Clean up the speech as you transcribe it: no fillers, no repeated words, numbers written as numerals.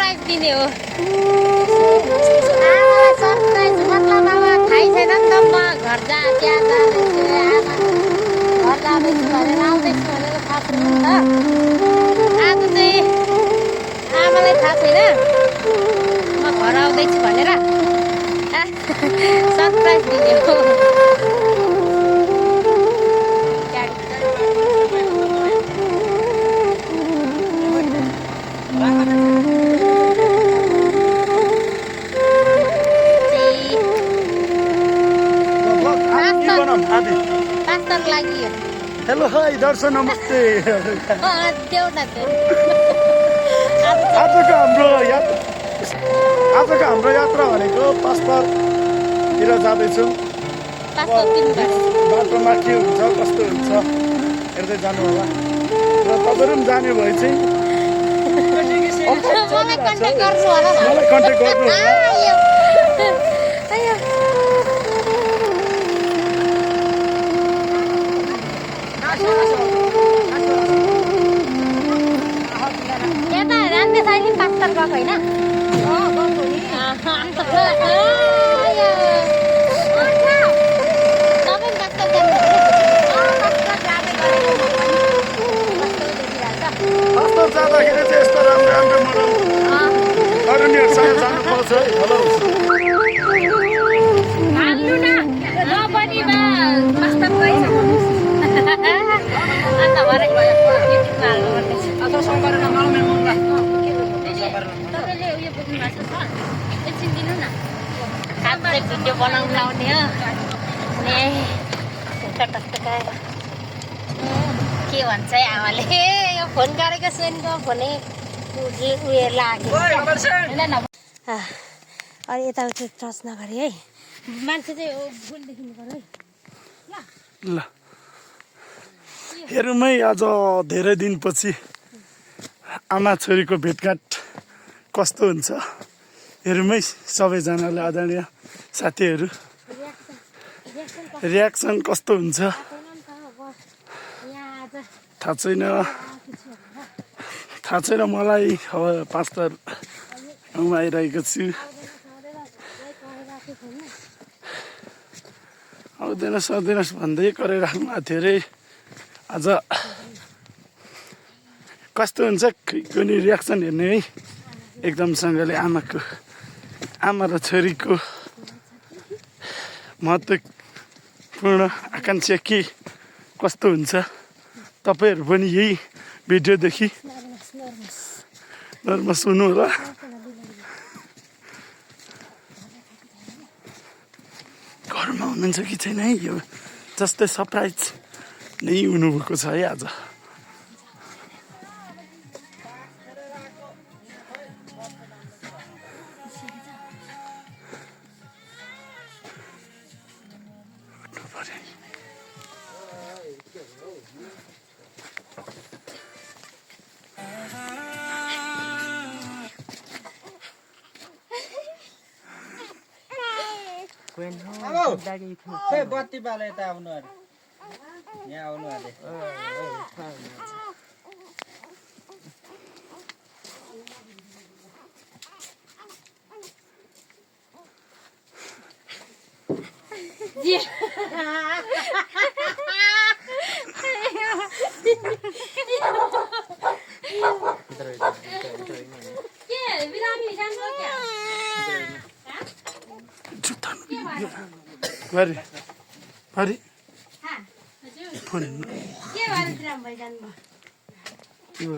Surprise दिने हो surprise मतलब अब थाहै छैन नि त म घर त्यहाँ जाँदैछु आमा घर जाँदैछु भनेर आउँदैछु भनेर थाहा छैन नि त आज चाहिँ आमालाई थाहा छैन म घर आउँदैछु भनेर सरप्राइज दिने हो हेलो हाई दर्शन नमस्ते आजको हाम्रो यात्रा भनेको पाँचतिर जाँदैछौँ बाटोमा के हुन्छ कस्तो हुन्छ हेर्दै जानु होला र तपाईँहरू पनि जाने भए चाहिँ मलाई कन्ट्याक्ट गर्नु होला यता रान्ने साइली पास्तर गएको होइन जाँदाखेरि चाहिँ यस्तो राम्रो राम्रो मोडल अरूनीहरूसँग जानु पाउँछ है हेलो भिडियो बनाउनु लाउने हो के भन्छ है आमाले यो फोन गरेको सुनको फोनै उयो लाग्यो अनि यताउति टच नगरे है मान्छे चाहिँ भुलदेखि गरौँ है ल हेरौँ है आज धेरै दिनपछि आमा छोरीको भेटघाट कस्तो हुन्छ हेरौँ है सबैजनाले आदरणीय साथीहरू रियाक्सन कस्तो हुन्छ थाहा छैन मलाई अब पास्तर ठाउँमा आइरहेको छु आउँदैनस् भन्दै कराइराख्नु भएको थियो अरे आज कस्तो हुन्छ कुनै रियाक्सन हेर्ने है एकदमसँगले आमा र छोरीको महत्त्वपूर्ण आकांक्षा के कस्तो हुन्छ तपाईँहरू पनि यही भिडियोदेखि नर्भस हुनु होला घरमा हुनुहुन्छ कि छैन है यो जस्तै सरप्राइज नै हुनुभएको छ है आज बत्ती बाल यता आउनु अरे यहाँ आउनु अरे Mari. Pun. Ibu